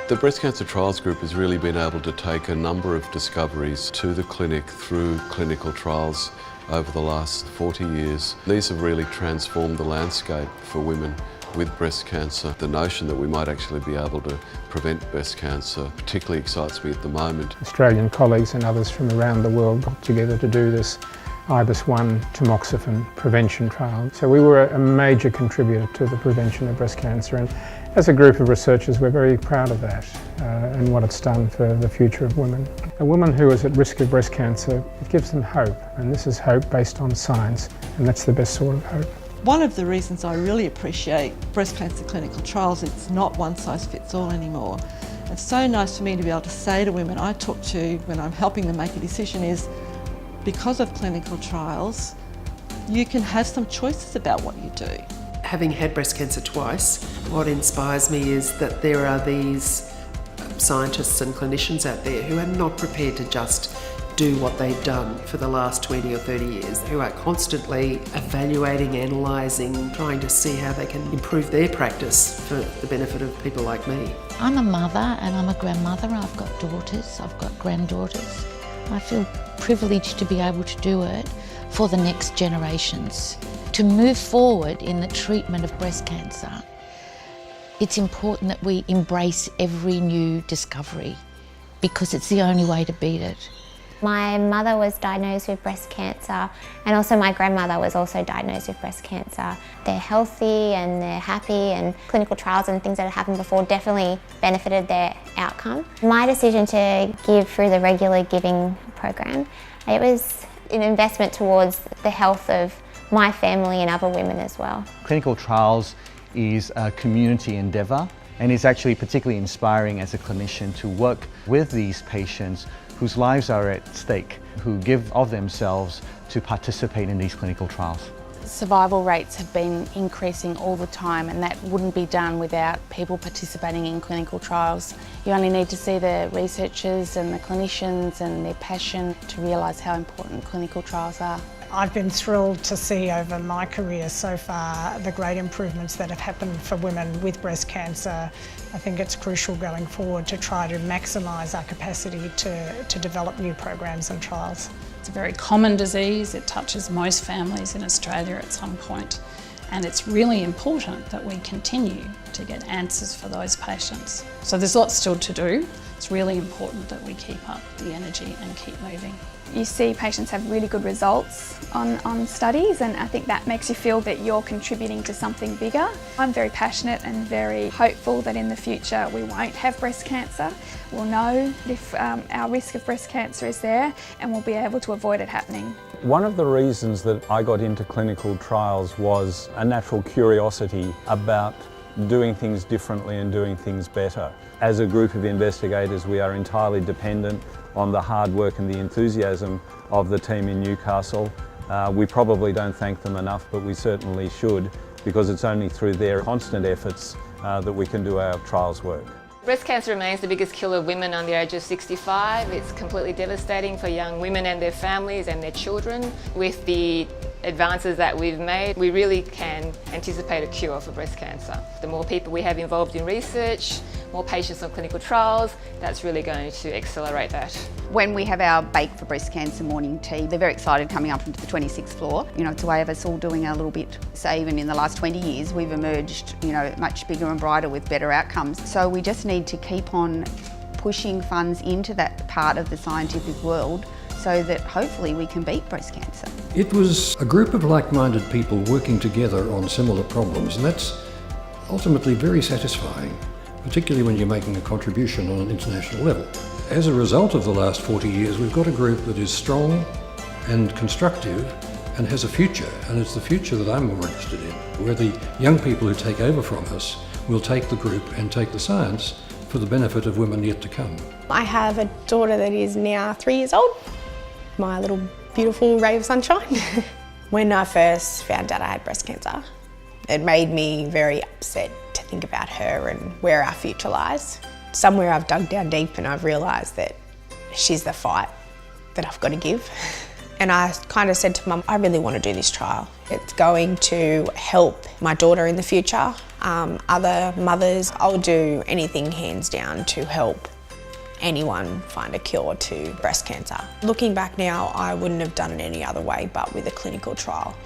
The Breast Cancer Trials Group has really been able to take a number of discoveries to the clinic through clinical trials over the last 40 years. These have really transformed the landscape for women with breast cancer. The notion that we might actually be able to prevent breast cancer particularly excites me at the moment. Australian colleagues and others from around the world got together to do this IBIS-1 tamoxifen prevention trial. So we were a major contributor to the prevention of breast cancer, and as a group of researchers we're very proud of that and what it's done for the future of women. A woman who is at risk of breast cancer, it gives them hope, and this is hope based on science, and that's the best sort of hope. One of the reasons I really appreciate breast cancer clinical trials, it's not one size fits all anymore. It's so nice for me to be able to say to women I talk to when I'm helping them make a decision is, because of clinical trials, you can have some choices about what you do. Having had breast cancer twice, what inspires me is that there are these scientists and clinicians out there who are not prepared to just do what they've done for the last 20 or 30 years, who are constantly evaluating, analysing, trying to see how they can improve their practice for the benefit of people like me. I'm a mother and I'm a grandmother. I've got daughters, I've got granddaughters. I feel privileged to be able to do it for the next generations. To move forward in the treatment of breast cancer, it's important that we embrace every new discovery because it's the only way to beat it. My mother was diagnosed with breast cancer, and also my grandmother was also diagnosed with breast cancer. They're healthy and they're happy, and clinical trials and things that had happened before definitely benefited their outcome. My decision to give through the regular giving program, it was an investment towards the health of my family and other women as well. Clinical trials is a community endeavour, and it's actually particularly inspiring as a clinician to work with these patients whose lives are at stake, who give of themselves to participate in these clinical trials. Survival rates have been increasing all the time, and that wouldn't be done without people participating in clinical trials. You only need to see the researchers and the clinicians and their passion to realise how important clinical trials are. I've been thrilled to see over my career so far the great improvements that have happened for women with breast cancer. I think it's crucial going forward to try to maximise our capacity to develop new programs and trials. It's a very common disease. It touches most families in Australia at some point, and it's really important that we continue to get answers for those patients. So there's lots still to do. It's really important that we keep up the energy and keep moving. You see patients have really good results on studies, and I think that makes you feel that you're contributing to something bigger. I'm very passionate and very hopeful that in the future we won't have breast cancer. We'll know if our risk of breast cancer is there, and we'll be able to avoid it happening. One of the reasons that I got into clinical trials was a natural curiosity about doing things differently and doing things better. As a group of investigators, we are entirely dependent on the hard work and the enthusiasm of the team in Newcastle. We probably don't thank them enough, but we certainly should, because it's only through their constant efforts that we can do our trials work. Breast cancer remains the biggest killer of women under the age of 65. It's completely devastating for young women and their families and their children. With the advances that we've made, we really can anticipate a cure for breast cancer. The more people we have involved in research, more patients on clinical trials, that's really going to accelerate that. When we have our Bake for Breast Cancer morning tea, they're very excited coming up into the 26th floor. You know, it's a way of us all doing our little bit. So even in the last 20 years, we've emerged, you know, much bigger and brighter with better outcomes. So we just need to keep on pushing funds into that part of the scientific world so that hopefully we can beat breast cancer. It was a group of like-minded people working together on similar problems, and that's ultimately very satisfying, particularly when you're making a contribution on an international level. As a result of the last 40 years, we've got a group that is strong and constructive and has a future, and it's the future that I'm more interested in, where the young people who take over from us will take the group and take the science for the benefit of women yet to come. I have a daughter that is now 3 years old, my little beautiful ray of sunshine. When I first found out I had breast cancer, it made me very upset to think about her and where our future lies. Somewhere I've dug down deep and I've realised that she's the fight that I've got to give. And I kind of said to Mum, I really want to do this trial. It's going to help my daughter in the future, other mothers. I'll do anything hands down to help anyone find a cure to breast cancer. Looking back now, I wouldn't have done it any other way but with a clinical trial.